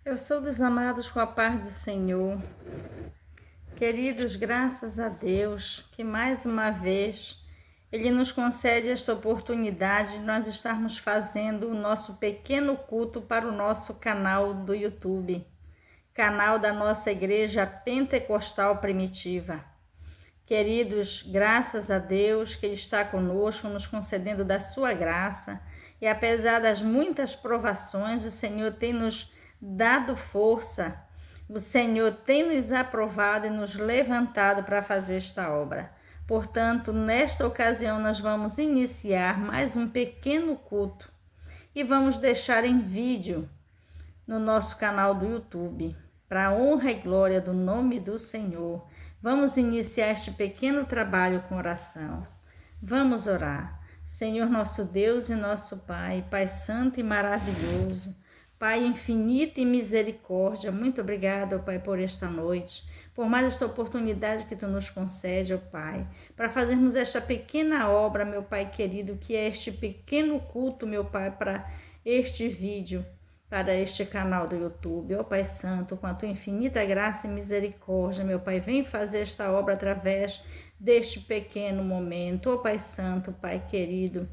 Eu sou dos amados com a paz do Senhor. Queridos, graças a Deus que mais uma vez Ele nos concede esta oportunidade de nós estarmos fazendo o nosso pequeno culto para o nosso canal do YouTube, canal da nossa Igreja Pentecostal Primitiva. Queridos, graças a Deus que Ele está conosco, nos concedendo da sua graça, e apesar das muitas provações, o Senhor tem nos dado força, o Senhor tem nos aprovado e nos levantado para fazer esta obra. Portanto, nesta ocasião, nós vamos iniciar mais um pequeno culto e vamos deixar em vídeo no nosso canal do YouTube, para a honra e glória do nome do Senhor. Vamos iniciar este pequeno trabalho com oração. Vamos orar. Senhor nosso Deus e nosso Pai, Pai santo e maravilhoso, Pai infinito e misericórdia, muito obrigado, ó Pai, por esta noite, por mais esta oportunidade que Tu nos concede, ó Pai, para fazermos esta pequena obra, meu Pai querido, que é este pequeno culto, meu Pai, para este vídeo, para este canal do YouTube. Ó Pai Santo, com a Tua infinita graça e misericórdia, meu Pai, vem fazer esta obra através deste pequeno momento. Ó Pai Santo, Pai querido,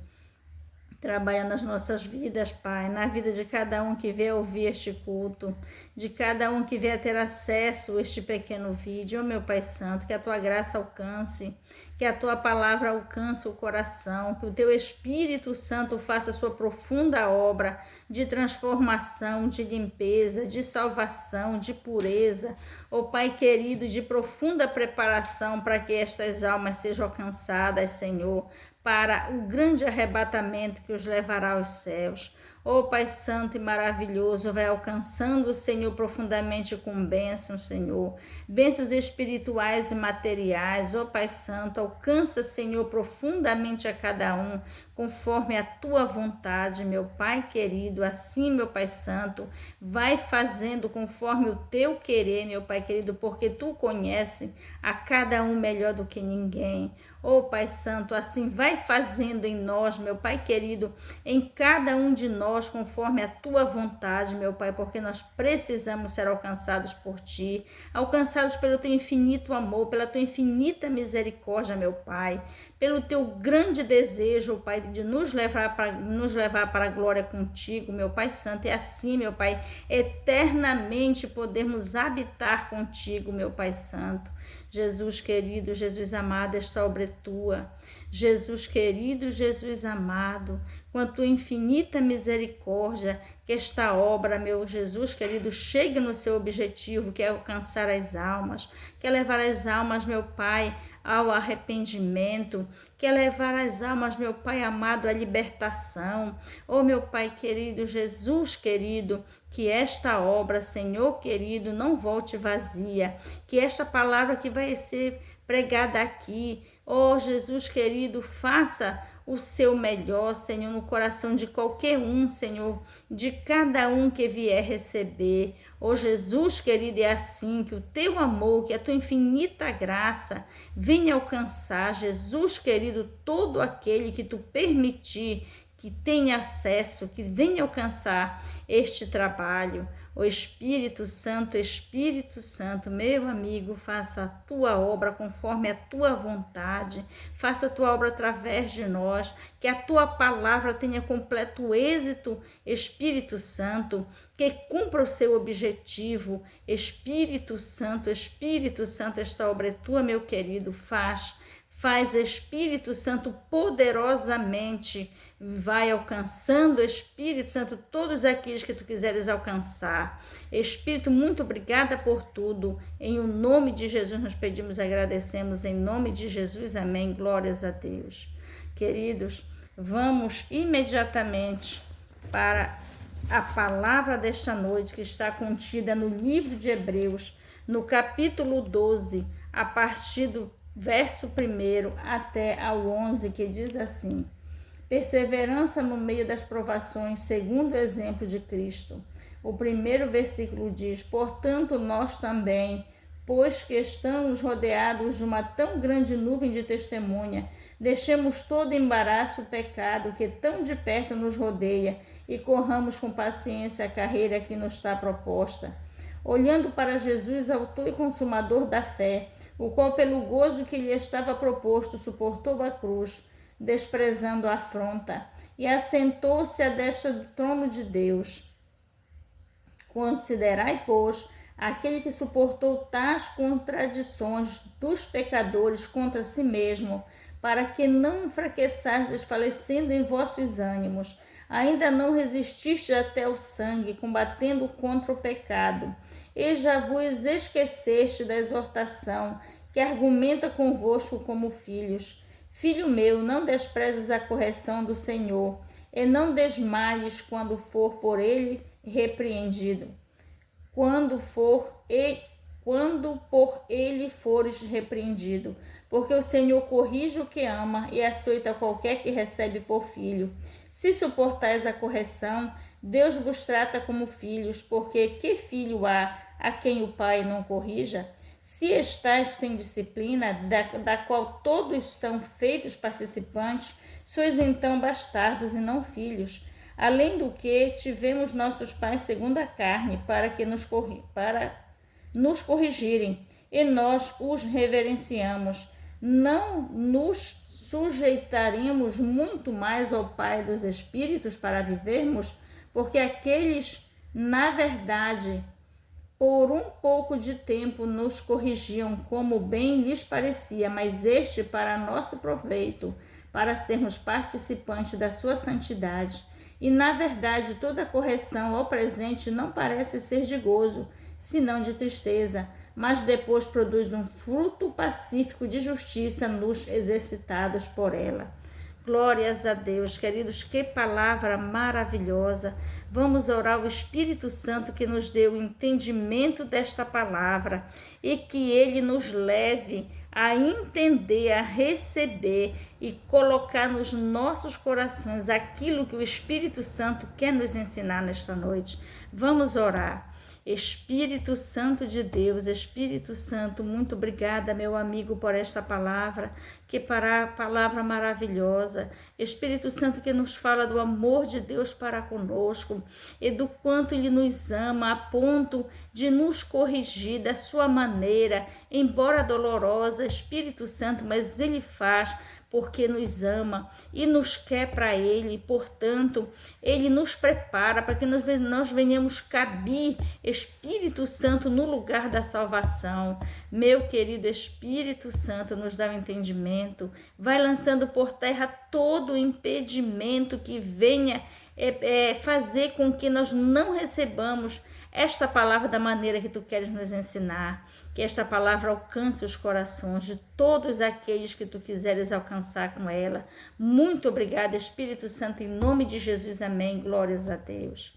trabalha nas nossas vidas, Pai, na vida de cada um que vier ouvir este culto, de cada um que vier ter acesso a este pequeno vídeo. Ó meu Pai Santo, que a Tua graça alcance, que a Tua palavra alcance o coração, que o Teu Espírito Santo faça a sua profunda obra de transformação, de limpeza, de salvação, de pureza. Ó Pai querido, de profunda preparação para que estas almas sejam alcançadas, Senhor, para o grande arrebatamento que os levará aos céus. Ó Pai Santo e maravilhoso, vai alcançando o Senhor profundamente com bênçãos, Senhor. Bênçãos espirituais e materiais. Ó Pai Santo, alcança, Senhor, profundamente a cada um, conforme a Tua vontade, meu Pai querido. Assim, meu Pai Santo, vai fazendo conforme o Teu querer, meu Pai querido, porque Tu conheces a cada um melhor do que ninguém. Ó Pai Santo, assim vai fazendo em nós, meu Pai querido, em cada um de nós, conforme a Tua vontade, meu Pai, porque nós precisamos ser alcançados por Ti, alcançados pelo Teu infinito amor, pela Tua infinita misericórdia, meu Pai, pelo Teu grande desejo, Pai, de nos levar para a glória contigo, meu Pai Santo, e assim, meu Pai, eternamente podermos habitar contigo, meu Pai Santo. Jesus querido, Jesus amado, esta obra é Tua. Jesus querido, Jesus amado, com a Tua infinita misericórdia, que esta obra, meu Jesus querido, chegue no seu objetivo, que é alcançar as almas, que é levar as almas, meu Pai, ao arrependimento, que é levar as almas, meu Pai amado, à libertação. Oh, meu Pai querido, Jesus querido, que esta obra, Senhor querido, não volte vazia, que esta palavra que vai ser pregada aqui, oh, Jesus querido, faça o seu melhor, Senhor, no coração de qualquer um, Senhor, de cada um que vier receber. Oh Jesus querido, é assim que o Teu amor, que a Tua infinita graça venha alcançar, Jesus querido, todo aquele que Tu permitir que tenha acesso, que venha alcançar este trabalho. O Espírito Santo, meu amigo, faça a Tua obra conforme a Tua vontade, faça a Tua obra através de nós, que a Tua palavra tenha completo êxito, Espírito Santo, que cumpra o seu objetivo. Espírito Santo, esta obra é Tua, meu querido, Faz, Espírito Santo, poderosamente, vai alcançando, Espírito Santo, todos aqueles que Tu quiseres alcançar. Espírito, muito obrigada por tudo. Em o nome de Jesus nós pedimos e agradecemos, em nome de Jesus, amém. Glórias a Deus. Queridos, vamos imediatamente para a palavra desta noite, que está contida no livro de Hebreus, no capítulo 12, a partir do verso 1 até ao 11, que diz assim: perseverança no meio das provações, segundo o exemplo de Cristo. O primeiro versículo diz: portanto, nós também, pois que estamos rodeados de uma tão grande nuvem de testemunha, Deixemos todo embaraço o pecado que tão de perto nos rodeia e corramos com paciência a carreira que nos está proposta, olhando para Jesus, autor e consumador da fé, o qual pelo gozo que lhe estava proposto suportou a cruz, desprezando a afronta, e assentou-se à destra do trono de Deus. Considerai, pois, aquele que suportou tais contradições dos pecadores contra si mesmo, para que não enfraqueçais desfalecendo em vossos ânimos. Ainda não resististes até o sangue, combatendo contra o pecado, e já vos esqueceste da exortação que argumenta convosco como filhos. Filho meu, não desprezes a correção do Senhor, e não desmaies quando for por ele repreendido. Quando por ele fores repreendido, porque o Senhor corrige o que ama e açoita qualquer que recebe por filho. Se suportais a correção, Deus vos trata como filhos, porque que filho há a quem o pai não corrija? Se estáis sem disciplina, da qual todos são feitos participantes, sois então bastardos e não filhos. Além do que, tivemos nossos pais segundo a carne, para nos corrigirem, e nós os reverenciamos. Não nos sujeitaremos muito mais ao Pai dos Espíritos para vivermos? Porque aqueles, na verdade, por um pouco de tempo nos corrigiam como bem lhes parecia, mas este para nosso proveito, para sermos participantes da sua santidade. E, na verdade, toda correção ao presente não parece ser de gozo, senão de tristeza, mas depois produz um fruto pacífico de justiça nos exercitados por ela. Glórias a Deus, queridos, que palavra maravilhosa. Vamos orar ao Espírito Santo que nos dê o entendimento desta palavra e que ele nos leve a entender, a receber e colocar nos nossos corações aquilo que o Espírito Santo quer nos ensinar nesta noite. Vamos orar. Espírito Santo de Deus, Espírito Santo, muito obrigada, meu amigo, por esta palavra, que palavra maravilhosa. Espírito Santo que nos fala do amor de Deus para conosco e do quanto Ele nos ama a ponto de nos corrigir da sua maneira, embora dolorosa, Espírito Santo, mas Ele faz porque nos ama e nos quer para Ele, portanto, Ele nos prepara para que nós venhamos caber, Espírito Santo, no lugar da salvação. Meu querido Espírito Santo, nos dá o entendimento, vai lançando por terra todo o impedimento que venha fazer com que nós não recebamos esta palavra da maneira que Tu queres nos ensinar, que esta palavra alcance os corações de todos aqueles que Tu quiseres alcançar com ela. Muito obrigada, Espírito Santo, em nome de Jesus, amém, glórias a Deus.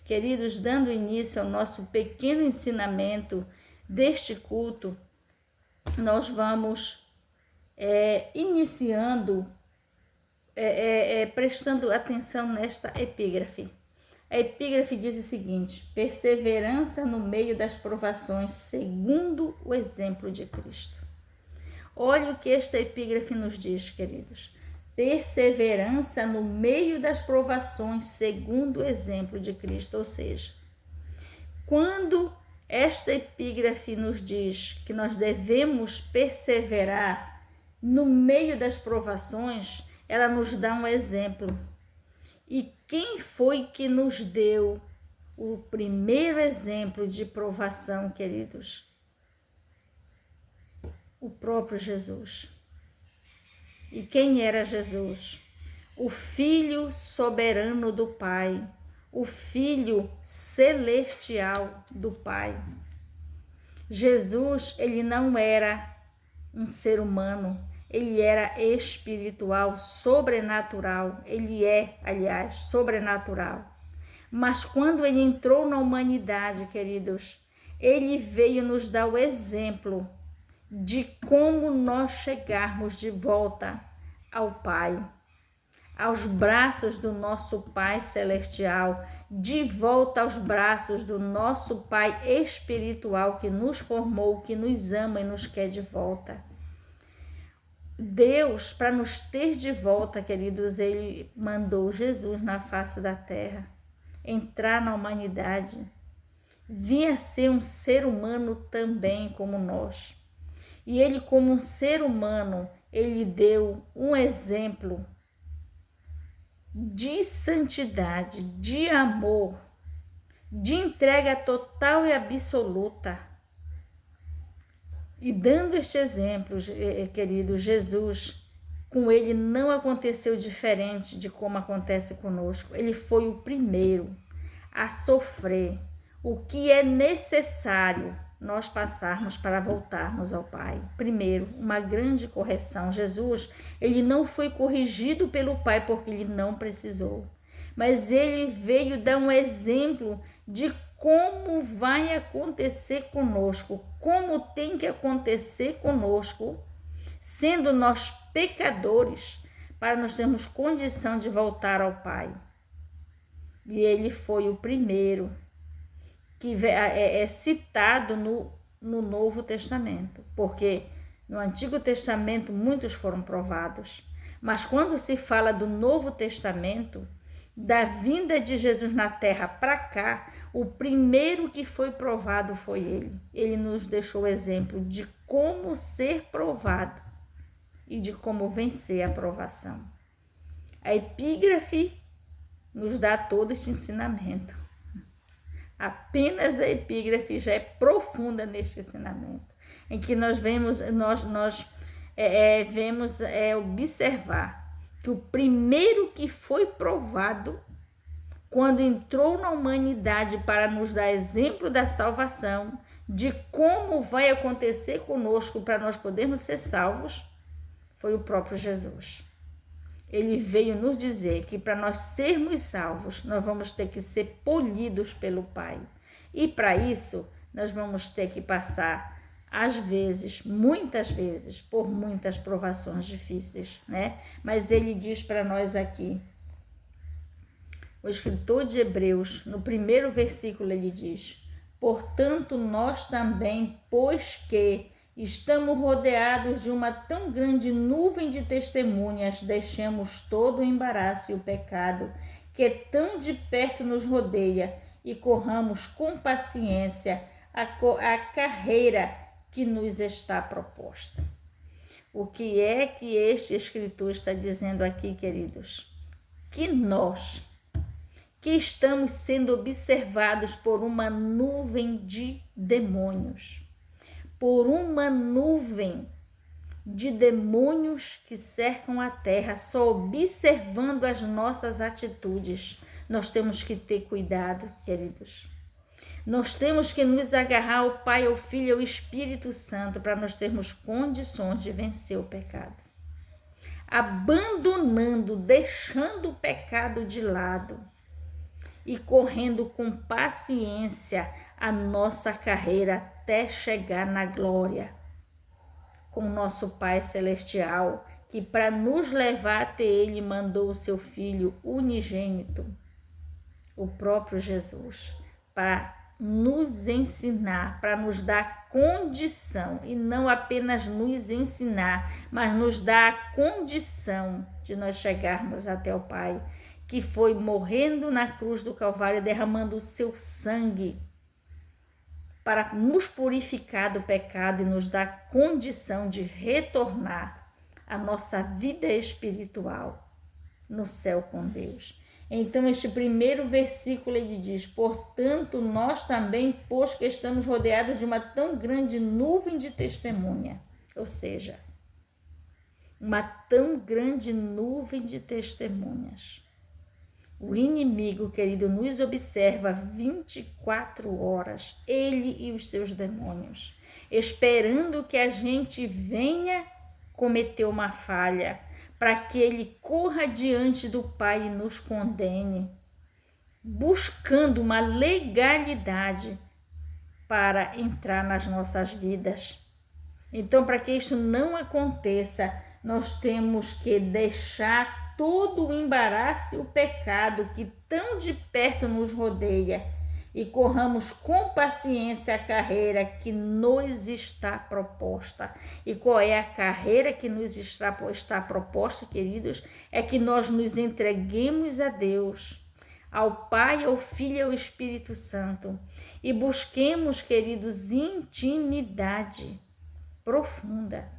Queridos, dando início ao nosso pequeno ensinamento deste culto, nós vamos iniciando, prestando atenção nesta epígrafe. A epígrafe diz o seguinte: perseverança no meio das provações, segundo o exemplo de Cristo. Olha o que esta epígrafe nos diz, queridos. Perseverança no meio das provações, segundo o exemplo de Cristo. Ou seja, quando esta epígrafe nos diz que nós devemos perseverar no meio das provações, ela nos dá um exemplo. E quem foi que nos deu o primeiro exemplo de provação, queridos? O próprio Jesus. E quem era Jesus? O Filho soberano do Pai, o Filho celestial do Pai. Jesus, ele não era um ser humano, ele era espiritual, sobrenatural. Ele é, aliás, sobrenatural. Mas quando ele entrou na humanidade, queridos, ele veio nos dar o exemplo de como nós chegarmos de volta ao Pai, aos braços do nosso Pai celestial, de volta aos braços do nosso Pai espiritual que nos formou, que nos ama e nos quer de volta. Deus, para nos ter de volta, queridos, ele mandou Jesus na face da terra, entrar na humanidade, vinha ser um ser humano também como nós. E ele, como um ser humano, ele deu um exemplo de santidade, de amor, de entrega total e absoluta. E dando este exemplo, querido, Jesus, com ele não aconteceu diferente de como acontece conosco. Ele foi o primeiro a sofrer o que é necessário nós passarmos para voltarmos ao Pai. Primeiro, uma grande correção. Jesus, ele não foi corrigido pelo Pai porque ele não precisou, mas ele veio dar um exemplo de como vai acontecer conosco, como tem que acontecer conosco, sendo nós pecadores, para nós termos condição de voltar ao Pai. E ele foi o primeiro que é citado no Novo Testamento, porque no Antigo Testamento muitos foram provados, mas quando se fala do Novo Testamento, da vinda de Jesus na terra para cá, o primeiro que foi provado foi ele. Ele nos deixou o exemplo de como ser provado e de como vencer a provação. A epígrafe nos dá todo este ensinamento. Apenas a epígrafe já é profunda neste ensinamento, em que nós vemos observar que o primeiro que foi provado, quando entrou na humanidade para nos dar exemplo da salvação, de como vai acontecer conosco para nós podermos ser salvos, foi o próprio Jesus. Ele veio nos dizer que para nós sermos salvos, nós vamos ter que ser polidos pelo Pai. E para isso, nós vamos ter que passar, às vezes, muitas vezes, por muitas provações difíceis, né? Mas ele diz para nós aqui, o escritor de Hebreus, no primeiro versículo, ele diz: portanto, nós também, pois que estamos rodeados de uma tão grande nuvem de testemunhas, deixemos todo o embaraço e o pecado que tão de perto nos rodeia e corramos com paciência a carreira que nos está proposta. O que é que este escritor está dizendo aqui, queridos? Que nós, que estamos sendo observados por uma nuvem de demônios, por uma nuvem de demônios que cercam a terra, só observando as nossas atitudes. Nós temos que ter cuidado, queridos. Nós temos que nos agarrar ao Pai, ao Filho e ao Espírito Santo para nós termos condições de vencer o pecado. Abandonando, deixando o pecado de lado e correndo com paciência a nossa carreira até chegar na glória com nosso Pai Celestial, que para nos levar até Ele mandou o seu Filho unigênito, o próprio Jesus, para nos ensinar, para nos dar condição, e não apenas nos ensinar, mas nos dar a condição de nós chegarmos até o Pai, que foi morrendo na cruz do Calvário, derramando o seu sangue para nos purificar do pecado e nos dar condição de retornar à nossa vida espiritual no céu com Deus. Então, este primeiro versículo ele diz: portanto, nós também, pois que estamos rodeados de uma tão grande nuvem de testemunha, ou seja, uma tão grande nuvem de testemunhas. O inimigo, querido, nos observa 24 horas, ele e os seus demônios, esperando que a gente venha cometer uma falha, para que ele corra diante do Pai e nos condene, buscando uma legalidade para entrar nas nossas vidas. Então, para que isso não aconteça, nós temos que deixar todo o embaraço e o pecado que tão de perto nos rodeia e corramos com paciência a carreira que nos está proposta. E qual é a carreira que nos está proposta, queridos? É que nós nos entreguemos a Deus, ao Pai, ao Filho e ao Espírito Santo, e busquemos, queridos, intimidade profunda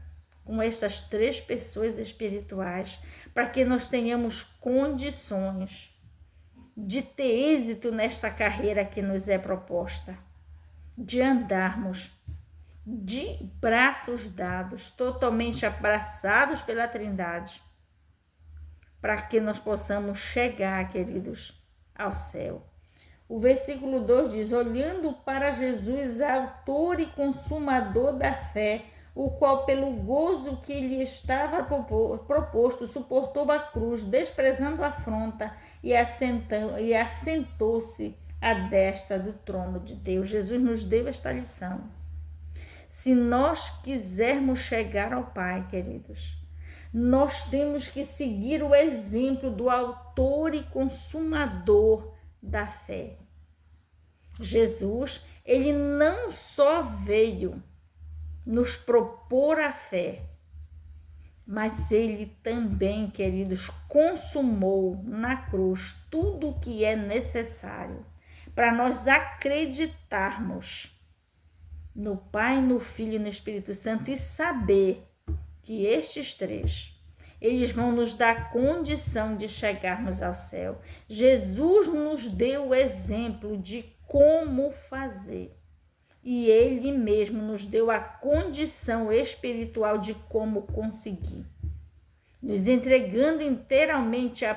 com estas três pessoas espirituais, para que nós tenhamos condições de ter êxito nesta carreira que nos é proposta, de andarmos de braços dados, totalmente abraçados pela Trindade, para que nós possamos chegar, queridos, ao céu. O versículo 2 diz: olhando para Jesus, autor e consumador da fé, o qual pelo gozo que lhe estava proposto, suportou a cruz, desprezando a afronta, e assentou-se à destra do trono de Deus. Jesus nos deu esta lição. Se nós quisermos chegar ao Pai, queridos, nós temos que seguir o exemplo do autor e consumador da fé. Jesus, ele não só veio nos propor a fé, mas ele também, queridos, consumou na cruz tudo o que é necessário para nós acreditarmos no Pai, no Filho e no Espírito Santo e saber que estes três, eles vão nos dar condição de chegarmos ao céu. Jesus nos deu o exemplo de como fazer. E ele mesmo nos deu a condição espiritual de como conseguir. Nos entregando inteiramente ao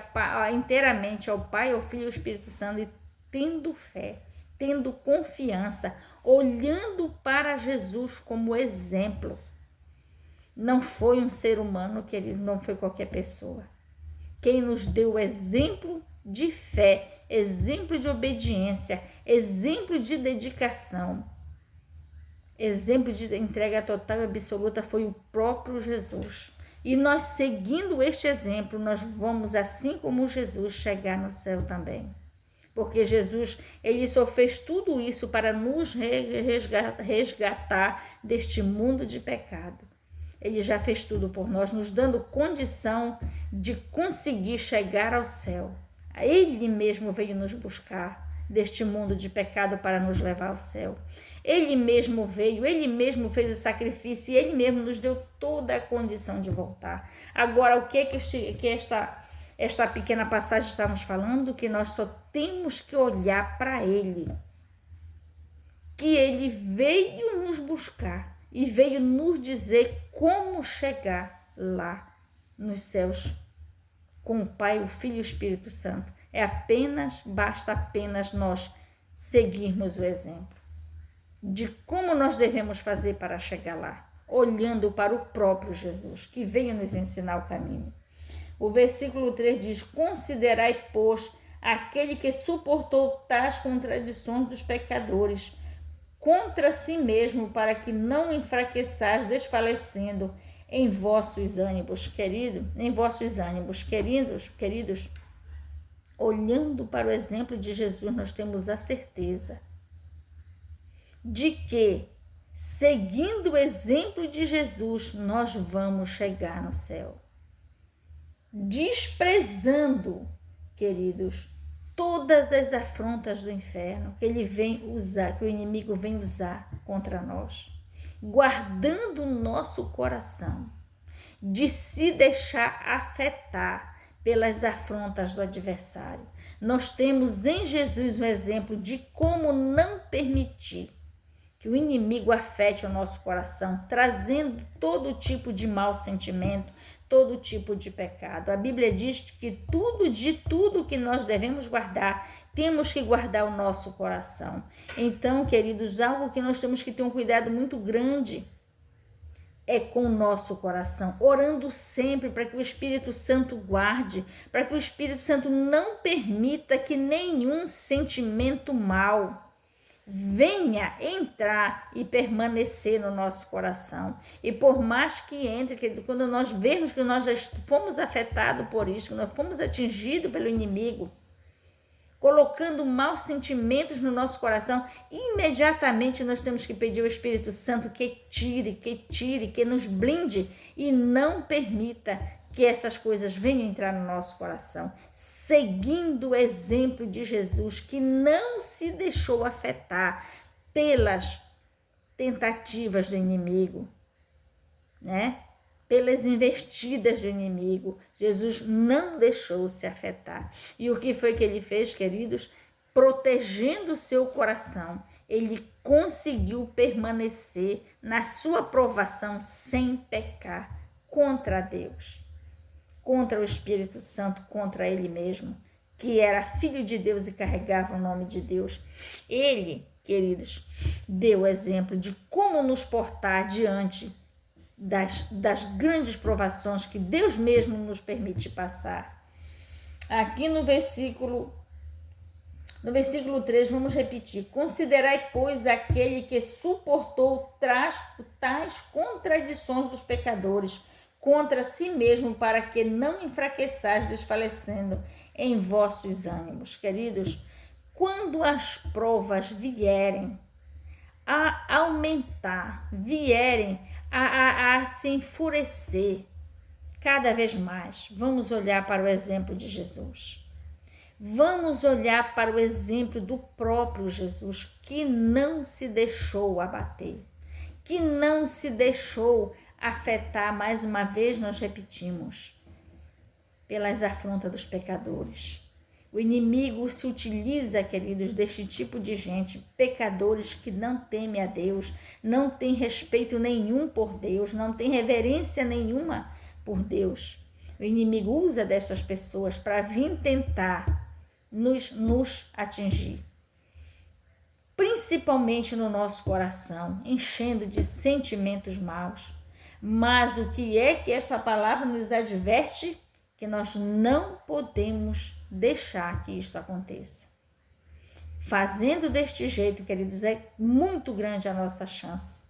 Pai, ao Filho e ao Espírito Santo e tendo fé, tendo confiança, olhando para Jesus como exemplo. Não foi um ser humano, querido, não foi qualquer pessoa. Quem nos deu exemplo de fé, exemplo de obediência, exemplo de dedicação, exemplo de entrega total e absoluta foi o próprio Jesus. E nós, seguindo este exemplo, nós vamos, assim como Jesus, chegar no céu também. Porque Jesus, ele só fez tudo isso para nos resgatar deste mundo de pecado. Ele já fez tudo por nós, nos dando condição de conseguir chegar ao céu. Ele mesmo veio nos buscar deste mundo de pecado para nos levar ao céu. Ele mesmo veio, ele mesmo fez o sacrifício e ele mesmo nos deu toda a condição de voltar. Agora, o que esta pequena passagem está nos falando? Que nós só temos que olhar para ele. Que ele veio nos buscar e veio nos dizer como chegar lá nos céus com o Pai, o Filho e o Espírito Santo. Basta apenas nós seguirmos o exemplo de como nós devemos fazer para chegar lá, olhando para o próprio Jesus, que veio nos ensinar o caminho. O versículo 3 diz: considerai, pois, aquele que suportou tais contradições dos pecadores contra si mesmo, para que não enfraqueçais, desfalecendo em vossos ânimos, queridos, olhando para o exemplo de Jesus, nós temos a certeza de que, seguindo o exemplo de Jesus, nós vamos chegar no céu. Desprezando, queridos, todas as afrontas do inferno que ele vem usar, que o inimigo vem usar contra nós, guardando o nosso coração de se deixar afetar pelas afrontas do adversário. Nós temos em Jesus um exemplo de como não permitir que o inimigo afete o nosso coração, trazendo todo tipo de mau sentimento, todo tipo de pecado. A Bíblia diz que tudo que nós devemos guardar, temos que guardar o nosso coração. Então, queridos, algo que nós temos que ter um cuidado muito grande é com o nosso coração, orando sempre para que o Espírito Santo guarde, para que o Espírito Santo não permita que nenhum sentimento mau venha entrar e permanecer no nosso coração. E por mais que entre, quando nós vermos que nós já fomos afetados por isso, que nós fomos atingidos pelo inimigo, colocando maus sentimentos no nosso coração, imediatamente nós temos que pedir ao Espírito Santo que tire, que nos blinde e não permita que essas coisas venham entrar no nosso coração, seguindo o exemplo de Jesus, que não se deixou afetar pelas tentativas do inimigo, né? Pelas investidas do inimigo. Jesus não deixou se afetar. E o que foi que ele fez, queridos? Protegendo o seu coração, ele conseguiu permanecer na sua provação sem pecar contra Deus, contra o Espírito Santo, contra ele mesmo, que era filho de Deus e carregava o nome de Deus. Ele, queridos, deu exemplo de como nos portar diante das grandes provações que Deus mesmo nos permite passar. Aqui no versículo 3, vamos repetir: considerai, pois, aquele que suportou tais contradições dos pecadores contra si mesmo, para que não enfraqueçais, desfalecendo em vossos ânimos. Queridos, quando as provas vierem a aumentar, vierem a se enfurecer cada vez mais, vamos olhar para o exemplo de Jesus. Vamos olhar para o exemplo do próprio Jesus, que não se deixou abater, que não se deixou afetar, mais uma vez nós repetimos, pelas afrontas dos pecadores. O inimigo se utiliza, queridos, deste tipo de gente, pecadores que não temem a Deus, não têm respeito nenhum por Deus, não têm reverência nenhuma por Deus. O inimigo usa dessas pessoas para vir tentar nos atingir, principalmente no nosso coração, enchendo de sentimentos maus. Mas o que é que esta palavra nos adverte? Que nós não podemos deixar que isto aconteça. Fazendo deste jeito, queridos, é muito grande a nossa chance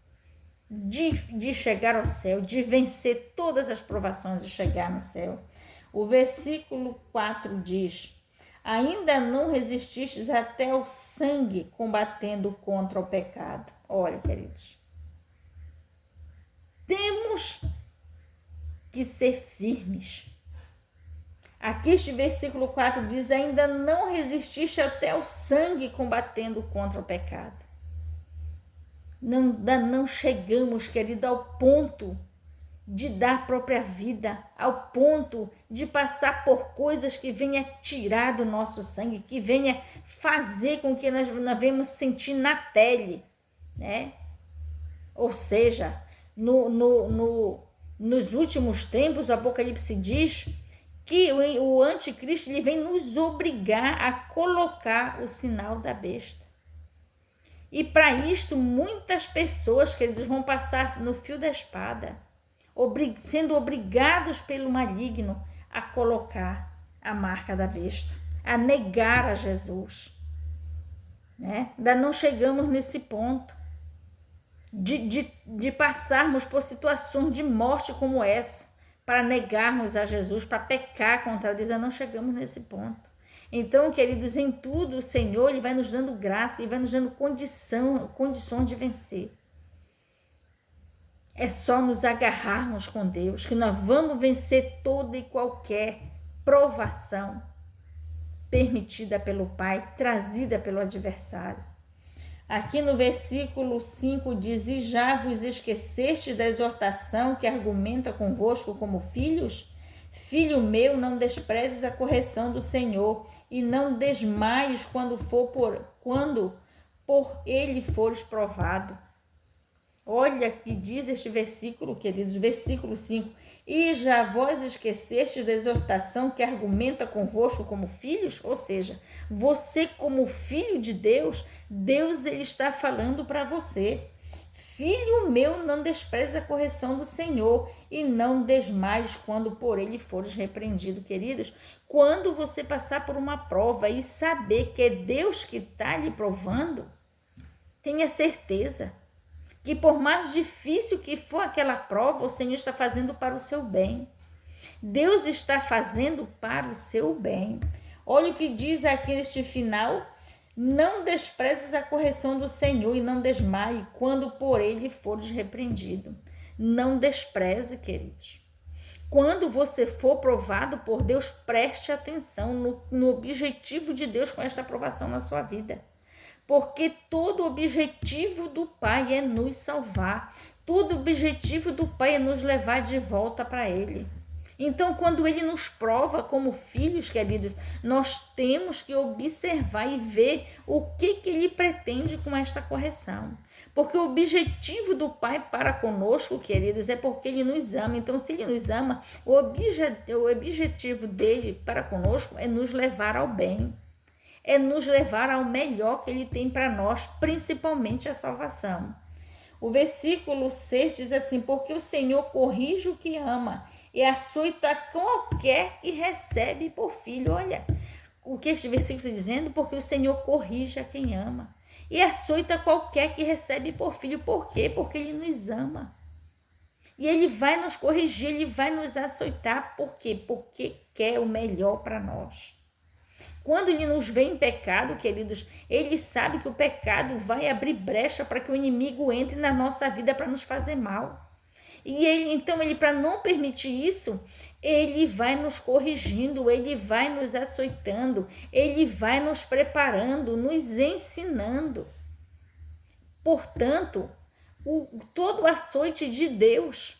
de chegar ao céu, de vencer todas as provações e chegar no céu. O versículo 4 diz: ainda não resististes até o sangue combatendo contra o pecado. Olha, queridos, temos que ser firmes. Aqui este versículo 4 diz: ainda não resististe até o sangue combatendo contra o pecado. Não chegamos, querido, ao ponto de dar a própria vida, ao ponto de passar por coisas que venha tirar do nosso sangue, que venha fazer com que nós venhamos sentir na pele, né? Ou seja, nos últimos tempos, o Apocalipse diz que o anticristo ele vem nos obrigar a colocar o sinal da besta. E para isto, muitas pessoas, queridos, vão passar no fio da espada, sendo obrigados pelo maligno a colocar a marca da besta, a negar a Jesus, né? Ainda não chegamos nesse ponto de passarmos por situações de morte como essa, para negarmos a Jesus, para pecar contra Deus. Ainda não chegamos nesse ponto. Então, queridos, em tudo o Senhor ele vai nos dando graça, ele vai nos dando condições de vencer. É só nos agarrarmos com Deus que nós vamos vencer toda e qualquer provação permitida pelo Pai, trazida pelo adversário. Aqui no versículo 5 diz: e já vos esqueceste da exortação que argumenta convosco como filhos? Filho meu, não desprezes a correção do Senhor, e não desmaies quando por ele fores provado. Olha que diz este versículo, queridos, versículo 5. E já vós esquecestes da exortação que argumenta convosco como filhos? Ou seja, você como filho de Deus, Deus ele está falando para você: filho meu, não despreze a correção do Senhor e não desmaies quando por ele fores repreendido. Queridos, quando você passar por uma prova e saber que é Deus que está lhe provando, tenha certeza que por mais difícil que for aquela prova, o Senhor está fazendo para o seu bem. Deus está fazendo para o seu bem. Olha o que diz aqui neste final: não desprezes a correção do Senhor e não desmaie quando por ele fores repreendido. Não despreze, queridos. Quando você for provado por Deus, preste atenção no objetivo de Deus com esta aprovação na sua vida. Porque todo o objetivo do Pai é nos salvar. Todo o objetivo do Pai é nos levar de volta para Ele. Então, quando Ele nos prova como filhos, queridos, nós temos que observar e ver o que Ele pretende com esta correção. Porque o objetivo do Pai para conosco, queridos, é porque Ele nos ama. Então, se Ele nos ama, o objetivo dele para conosco é nos levar ao bem. É nos levar ao melhor que Ele tem para nós, principalmente a salvação. O versículo 6 diz assim: porque o Senhor corrige o que ama e açoita qualquer que recebe por filho. Olha o que este versículo está dizendo: porque o Senhor corrige a quem ama e açoita qualquer que recebe por filho. Por quê? Porque Ele nos ama. E Ele vai nos corrigir, Ele vai nos açoitar. Por quê? Porque quer o melhor para nós. Quando Ele nos vê em pecado, queridos, Ele sabe que o pecado vai abrir brecha para que o inimigo entre na nossa vida para nos fazer mal. E então, para não permitir isso, Ele vai nos corrigindo, Ele vai nos açoitando, Ele vai nos preparando, nos ensinando. Portanto, todo o açoite de Deus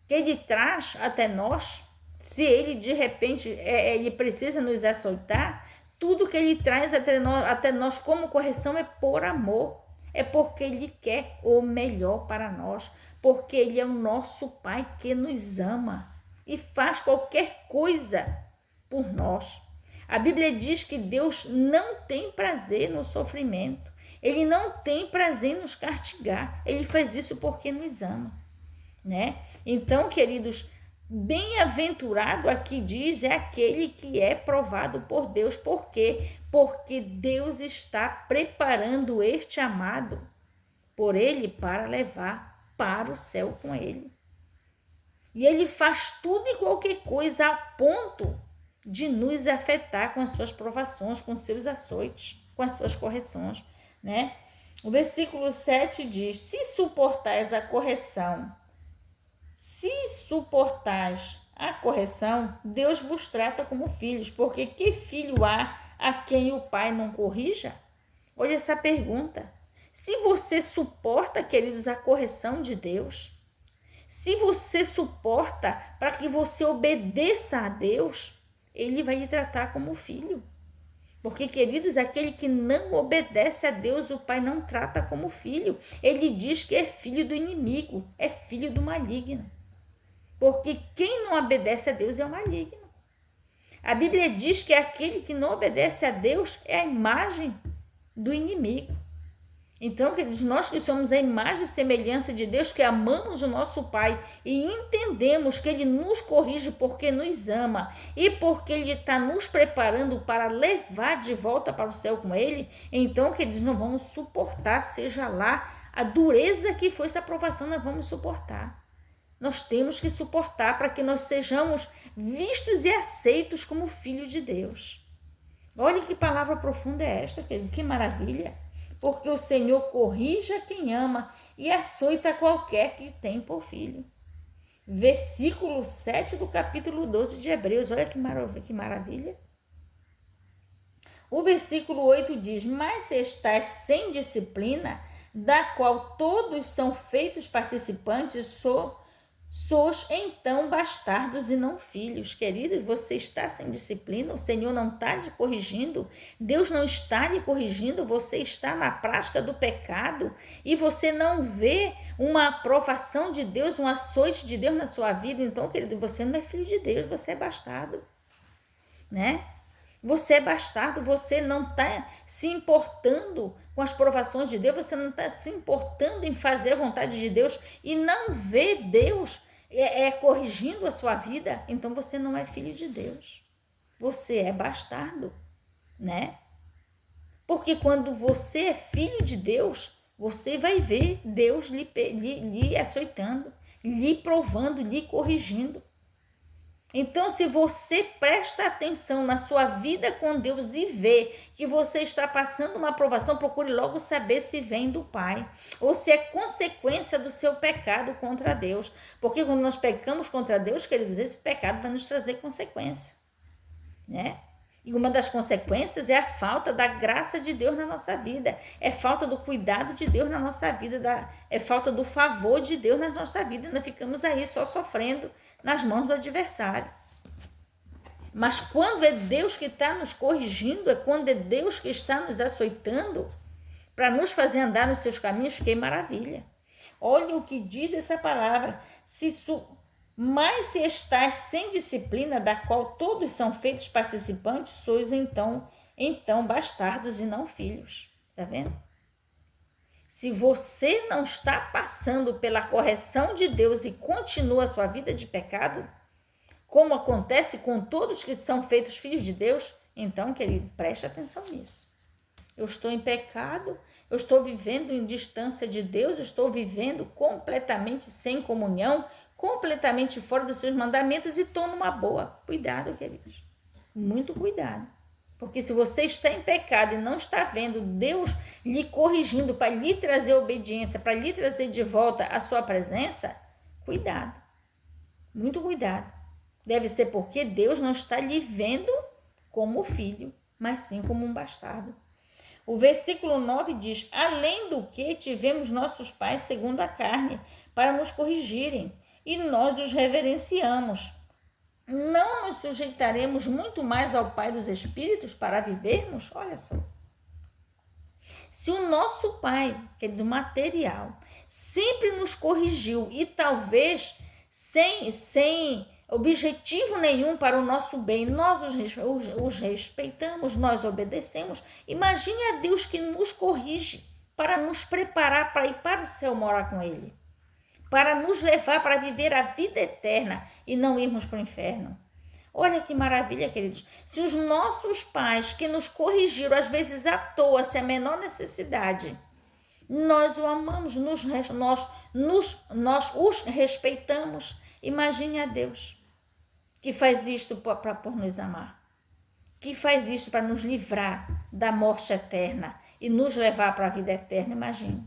que Ele traz até nós, se Ele de repente Ele precisa nos açoitar, tudo que Ele traz até nós como correção é por amor. É porque Ele quer o melhor para nós, porque Ele é o nosso Pai que nos ama e faz qualquer coisa por nós. A Bíblia diz que Deus não tem prazer no sofrimento, Ele não tem prazer em nos castigar, Ele faz isso porque nos ama, né? Então, queridos, bem-aventurado aqui diz é aquele que é provado por Deus. Por quê? Porque Deus está preparando este amado por Ele para levar para o céu com Ele. E Ele faz tudo e qualquer coisa a ponto de nos afetar com as suas provações, com seus açoites, com as suas correções, né? O versículo 7 diz: se suportais a correção, Deus vos trata como filhos, porque que filho há a quem o pai não corrija? Olha essa pergunta. Se você suporta, queridos, a correção de Deus, se você suporta para que você obedeça a Deus, Ele vai lhe tratar como filho. Porque, queridos, aquele que não obedece a Deus, o Pai não trata como filho. Ele diz que é filho do inimigo, é filho do maligno. Porque quem não obedece a Deus é o maligno. A Bíblia diz que aquele que não obedece a Deus é a imagem do inimigo. Então, queridos, nós que somos a imagem e semelhança de Deus, que amamos o nosso Pai e entendemos que Ele nos corrige porque nos ama e porque Ele está nos preparando para levar de volta para o céu com Ele, então, queridos, não vamos suportar, seja lá a dureza que foi essa provação, nós vamos suportar. Nós temos que suportar para que nós sejamos vistos e aceitos como filho de Deus. Olha que palavra profunda é esta, querido, que maravilha. Porque o Senhor corrige a quem ama e açoita qualquer que tem por filho. Versículo 7 do capítulo 12 de Hebreus, olha que maravilha. O versículo 8 diz: mas se estás sem disciplina, da qual todos são feitos participantes, sois então bastardos e não filhos. Queridos, você está sem disciplina, o Senhor não está lhe corrigindo, Deus não está lhe corrigindo, você está na prática do pecado e você não vê uma aprovação de Deus, um açoite de Deus na sua vida. Então, querido, você não é filho de Deus, você é bastardo, né? Você é bastardo, você não está se importando com as provações de Deus, você não está se importando em fazer a vontade de Deus e não vê Deus corrigindo a sua vida, então você não é filho de Deus. Você é bastardo, né? Porque quando você é filho de Deus, você vai ver Deus lhe açoitando, lhe provando, lhe corrigindo. Então, se você presta atenção na sua vida com Deus e vê que você está passando uma provação, procure logo saber se vem do Pai ou se é consequência do seu pecado contra Deus. Porque quando nós pecamos contra Deus, queridos, esse pecado vai nos trazer consequência, né? E uma das consequências é a falta da graça de Deus na nossa vida, é falta do cuidado de Deus na nossa vida, é falta do favor de Deus na nossa vida. Nós ficamos aí só sofrendo nas mãos do adversário. Mas quando é Deus que está nos corrigindo, é quando é Deus que está nos açoitando para nos fazer andar nos seus caminhos, que maravilha. Olha o que diz essa palavra: mas se estás sem disciplina, da qual todos são feitos participantes, sois então bastardos e não filhos. Tá vendo? Se você não está passando pela correção de Deus e continua a sua vida de pecado, como acontece com todos que são feitos filhos de Deus, então, querido, preste atenção nisso. Eu estou em pecado, eu estou vivendo em distância de Deus, eu estou vivendo completamente sem comunhão, completamente fora dos seus mandamentos e estou numa boa. Cuidado, queridos. Muito cuidado. Porque se você está em pecado e não está vendo Deus lhe corrigindo para lhe trazer obediência, para lhe trazer de volta a sua presença, cuidado. Muito cuidado. Deve ser porque Deus não está lhe vendo como filho, mas sim como um bastardo. O versículo 9 diz: além do que tivemos nossos pais segundo a carne, para nos corrigirem, e nós os reverenciamos. Não nos sujeitaremos muito mais ao Pai dos Espíritos para vivermos? Olha só. Se o nosso Pai, que é do material, sempre nos corrigiu e talvez sem objetivo nenhum para o nosso bem, nós os respeitamos, nós obedecemos. Imagine a Deus que nos corrige para nos preparar para ir para o céu morar com Ele, para nos levar para viver a vida eterna e não irmos para o inferno. Olha que maravilha, queridos. Se os nossos pais que nos corrigiram, às vezes à toa, sem a menor necessidade, nós o amamos, nós os respeitamos. Imagine a Deus que faz isto por nos amar, que faz isto para nos livrar da morte eterna e nos levar para a vida eterna. Imagine.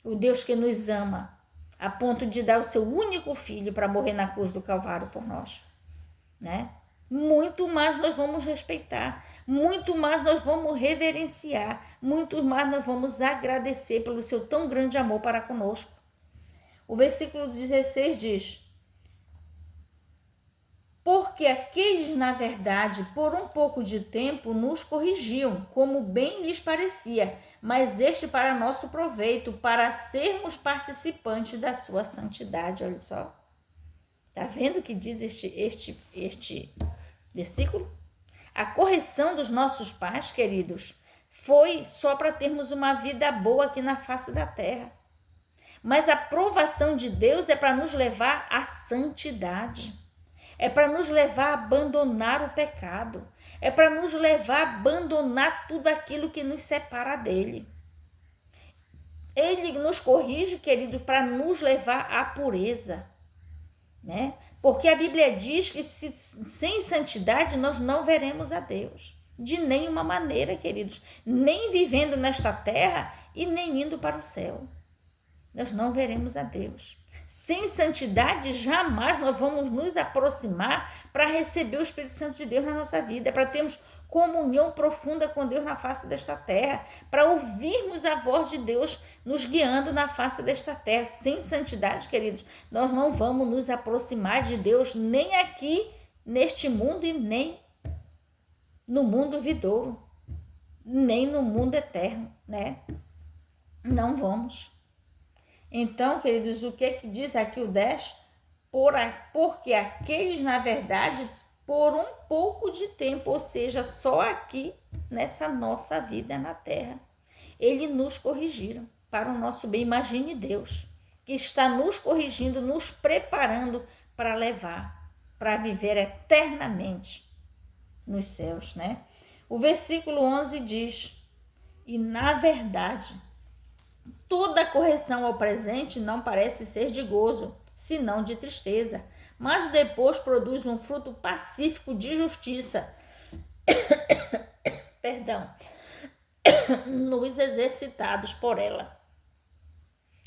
O Deus que nos ama a ponto de dar o seu único filho para morrer na cruz do Calvário por nós, né? Muito mais nós vamos respeitar, muito mais nós vamos reverenciar, muito mais nós vamos agradecer pelo seu tão grande amor para conosco. O versículo 16 diz: porque aqueles, na verdade, por um pouco de tempo nos corrigiam, como bem lhes parecia, mas este para nosso proveito, para sermos participantes da sua santidade. Olha só. Está vendo o que diz este versículo? A correção dos nossos pais, queridos, foi só para termos uma vida boa aqui na face da terra. Mas a provação de Deus é para nos levar à santidade. É para nos levar a abandonar o pecado. É para nos levar a abandonar tudo aquilo que nos separa dele. Ele nos corrige, querido, para nos levar à pureza, né? Porque a Bíblia diz que sem santidade nós não veremos a Deus. De nenhuma maneira, queridos. Nem vivendo nesta terra e nem indo para o céu. Nós não veremos a Deus. Sem santidade, jamais nós vamos nos aproximar para receber o Espírito Santo de Deus na nossa vida, para termos comunhão profunda com Deus na face desta terra, para ouvirmos a voz de Deus nos guiando na face desta terra. Sem santidade, queridos, nós não vamos nos aproximar de Deus nem aqui neste mundo e nem no mundo vindouro, nem no mundo eterno, né? Não vamos. Então, queridos, o que diz aqui o 10? Porque aqueles, na verdade, por um pouco de tempo, ou seja, só aqui, nessa nossa vida na terra, eles nos corrigiram para o nosso bem. Imagine Deus, que está nos corrigindo, nos preparando para levar, para viver eternamente nos céus, né? O versículo 11 diz: e na verdade, toda correção ao presente não parece ser de gozo, senão de tristeza, mas depois produz um fruto pacífico de justiça. Perdão. Nos exercitados por ela.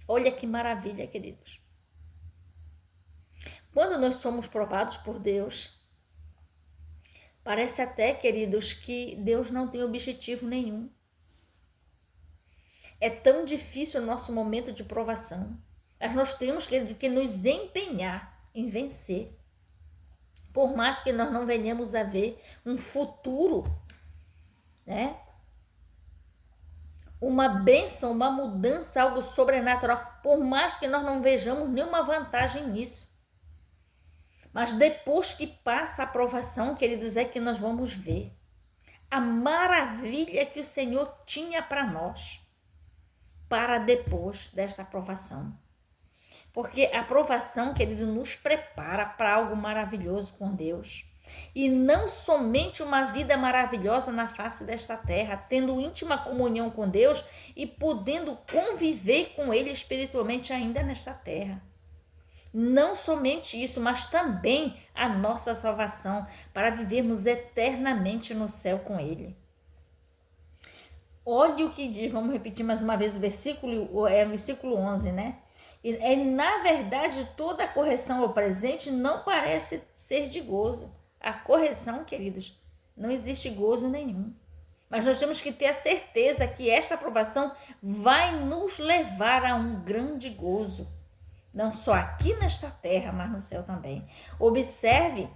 Olha que maravilha, queridos. Quando nós somos provados por Deus, parece até, queridos, que Deus não tem objetivo nenhum. É tão difícil o nosso momento de provação. Mas nós temos, querido, que nos empenhar em vencer. Por mais que nós não venhamos a ver um futuro, né? Uma bênção, uma mudança, algo sobrenatural, por mais que nós não vejamos nenhuma vantagem nisso. Mas depois que passa a provação, queridos, é que nós vamos ver a maravilha que o Senhor tinha para nós, para depois desta provação. Porque a provação, querido, nos prepara para algo maravilhoso com Deus. E não somente uma vida maravilhosa na face desta terra, tendo íntima comunhão com Deus e podendo conviver com Ele espiritualmente ainda nesta terra. Não somente isso, mas também a nossa salvação, para vivermos eternamente no céu com Ele. Olha o que diz, vamos repetir mais uma vez o versículo 11, né? Na verdade, toda a correção ao presente não parece ser de gozo. A correção, queridos, não existe gozo nenhum. Mas nós temos que ter a certeza que esta aprovação vai nos levar a um grande gozo. Não só aqui nesta terra, mas no céu também. Observe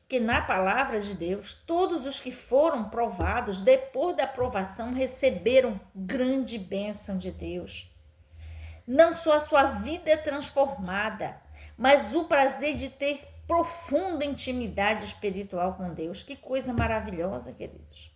que na palavra de Deus, todos os que foram provados, depois da aprovação, receberam grande bênção de Deus. Não só a sua vida é transformada, mas o prazer de ter profunda intimidade espiritual com Deus. Que coisa maravilhosa, queridos.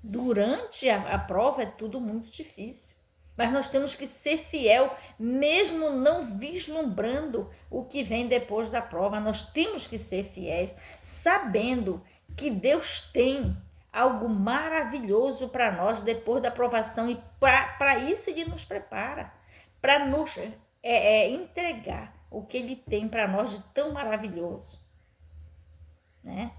Durante a prova é tudo muito difícil, mas nós temos que ser fiel, mesmo não vislumbrando o que vem depois da prova. Nós temos que ser fiéis, sabendo que Deus tem algo maravilhoso para nós depois da provação, e para isso Ele nos prepara, para nos entregar o que Ele tem para nós de tão maravilhoso, né?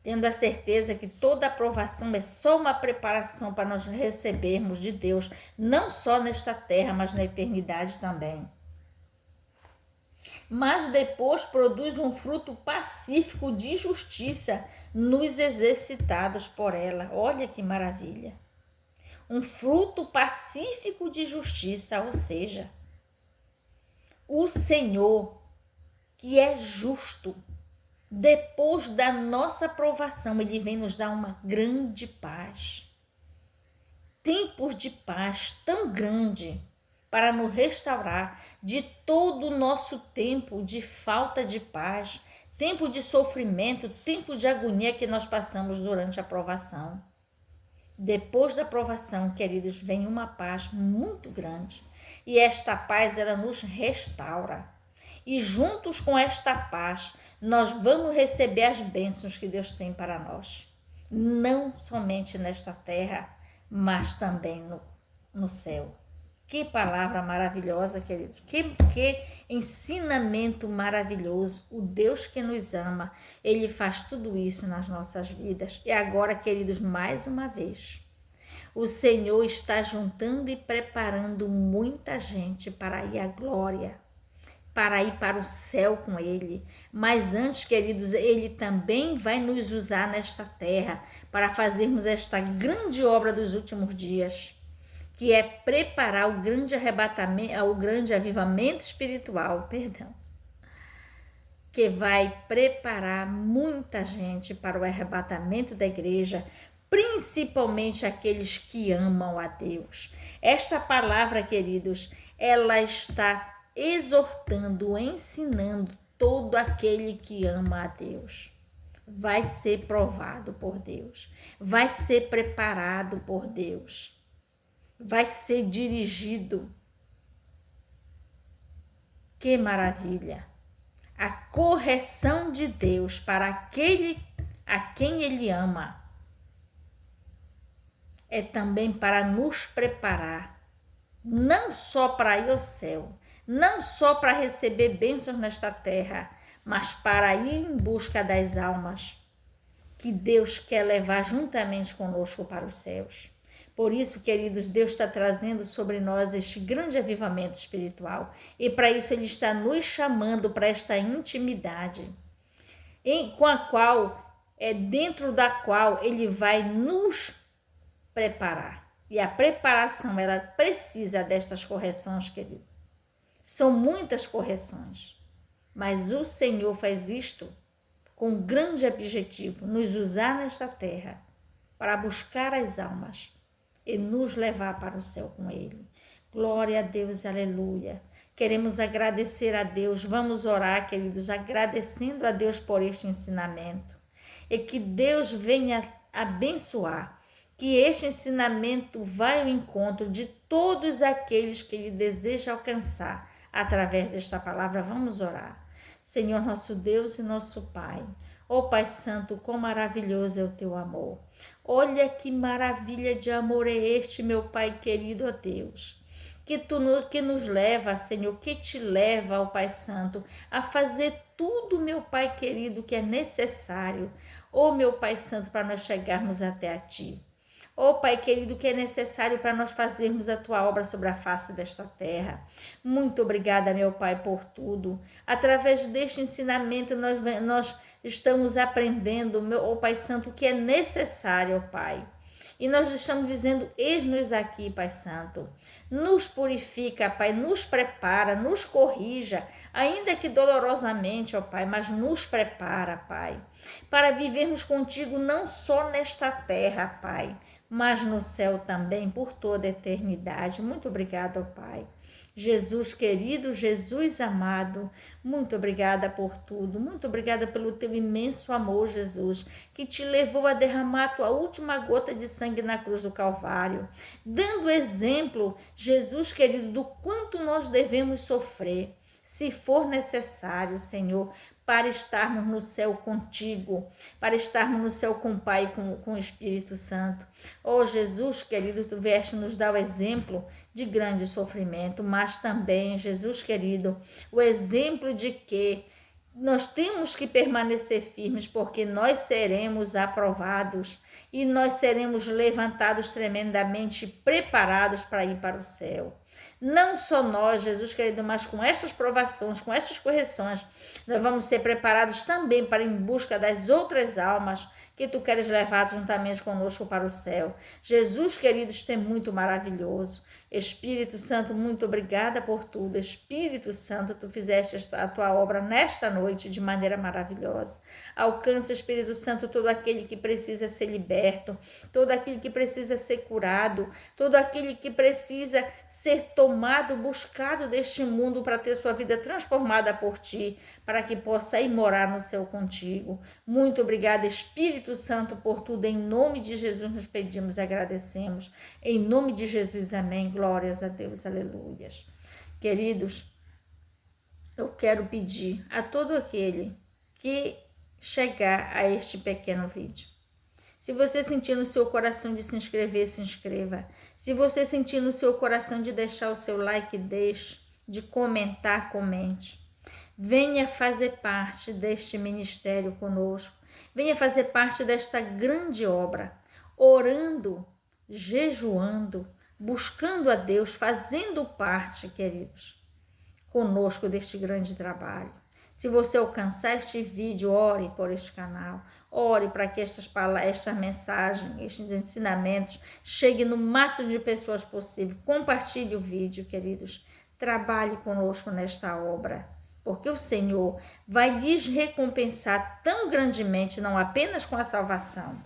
Tendo a certeza que toda aprovação é só uma preparação para nós recebermos de Deus, não só nesta terra, mas na eternidade também. Mas depois produz um fruto pacífico de justiça nos exercitados por ela. Olha que maravilha! Um fruto pacífico de justiça, ou seja, o Senhor, que é justo, depois da nossa provação, Ele vem nos dar uma grande paz. Tempos de paz tão grande para nos restaurar de todo o nosso tempo de falta de paz, tempo de sofrimento, tempo de agonia que nós passamos durante a provação. Depois da provação, queridos, vem uma paz muito grande. E esta paz, ela nos restaura. E juntos com esta paz, nós vamos receber as bênçãos que Deus tem para nós. Não somente nesta terra, mas também no céu. Que palavra maravilhosa, queridos. Que ensinamento maravilhoso. O Deus que nos ama, Ele faz tudo isso nas nossas vidas. E agora, queridos, mais uma vez, o Senhor está juntando e preparando muita gente para ir à glória, para ir para o céu com Ele. Mas antes, queridos, Ele também vai nos usar nesta terra para fazermos esta grande obra dos últimos dias, que é preparar o grande arrebatamento, o grande avivamento espiritual, que vai preparar muita gente para o arrebatamento da igreja, principalmente aqueles que amam a Deus. Esta palavra, queridos, ela está exortando, ensinando todo aquele que ama a Deus. Vai ser provado por Deus, vai ser preparado por Deus, vai ser dirigido. Que maravilha! A correção de Deus para aquele a quem Ele ama é também para nos preparar, não só para ir ao céu, não só para receber bênçãos nesta terra, mas para ir em busca das almas que Deus quer levar juntamente conosco para os céus. Por isso, queridos, Deus está trazendo sobre nós este grande avivamento espiritual. E para isso Ele está nos chamando para esta intimidade, com a qual, dentro da qual Ele vai nos preparar. E a preparação, ela precisa destas correções, querido. São muitas correções, mas o Senhor faz isto com um grande objetivo, nos usar nesta terra para buscar as almas e nos levar para o céu com Ele. Glória a Deus, aleluia. Queremos agradecer a Deus, vamos orar, queridos, agradecendo a Deus por este ensinamento. E que Deus venha abençoar, que este ensinamento vá ao encontro de todos aqueles que Ele deseja alcançar através desta palavra. Vamos orar. Senhor, nosso Deus e nosso Pai, ó Pai Santo, quão maravilhoso é o Teu amor. Olha que maravilha de amor é este, meu Pai querido, ó Deus, que nos leva, Senhor, que te leva, ó Pai Santo, a fazer tudo, meu Pai querido, que é necessário, ó meu Pai Santo, para nós chegarmos até a Ti. Ó Pai querido, que é necessário para nós fazermos a Tua obra sobre a face desta terra. Muito obrigada, meu Pai, por tudo. Através deste ensinamento, nós estamos aprendendo, ó Pai Santo, o que é necessário, ó Pai. E nós estamos dizendo, eis-nos aqui, Pai Santo. Nos purifica, Pai, nos prepara, nos corrija, ainda que dolorosamente, ó Pai, mas nos prepara, Pai, para vivermos contigo não só nesta terra, Pai, mas no céu também, por toda a eternidade. Muito obrigada, ó Pai. Jesus querido, Jesus amado, muito obrigada por tudo, muito obrigada pelo teu imenso amor, Jesus, que te levou a derramar a tua última gota de sangue na cruz do Calvário, dando exemplo, Jesus querido, do quanto nós devemos sofrer, se for necessário, Senhor, para estarmos no céu contigo, para estarmos no céu com o Pai e com o Espírito Santo. Oh Jesus querido, tu vieste nos dar o exemplo de grande sofrimento, mas também, Jesus querido, o exemplo de que nós temos que permanecer firmes, porque nós seremos aprovados e nós seremos levantados tremendamente preparados para ir para o céu. Não só nós, Jesus querido, mas com estas provações, com estas correções, nós vamos ser preparados também para ir em busca das outras almas que tu queres levar juntamente conosco para o céu. Jesus querido, isto é muito maravilhoso. Espírito Santo, muito obrigada por tudo. Espírito Santo, tu fizeste a tua obra nesta noite de maneira maravilhosa. Alcança, Espírito Santo, todo aquele que precisa ser liberto, todo aquele que precisa ser curado, todo aquele que precisa ser tomado, buscado deste mundo para ter sua vida transformada por ti, para que possa ir morar no céu contigo. Muito obrigada, Espírito Santo, por tudo. Em nome de Jesus nos pedimos e agradecemos. Em nome de Jesus, amém. Glórias a Deus, aleluias. Queridos, eu quero pedir a todo aquele que chegar a este pequeno vídeo. Se você sentir no seu coração de se inscrever, se inscreva. Se você sentir no seu coração de deixar o seu like, deixe. De comentar, comente. Venha fazer parte deste ministério conosco. Venha fazer parte desta grande obra. Orando, jejuando, buscando a Deus, fazendo parte, queridos, conosco deste grande trabalho. Se você alcançar este vídeo, ore por este canal. Ore para que estas mensagens, estes ensinamentos cheguem no máximo de pessoas possível. Compartilhe o vídeo, queridos. Trabalhe conosco nesta obra, porque o Senhor vai lhes recompensar tão grandemente, não apenas com a salvação,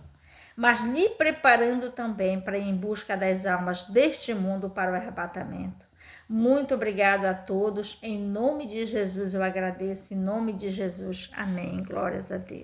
mas lhe preparando também para ir em busca das almas deste mundo para o arrebatamento. Muito obrigado a todos. Em nome de Jesus eu agradeço. Em nome de Jesus. Amém. Glórias a Deus.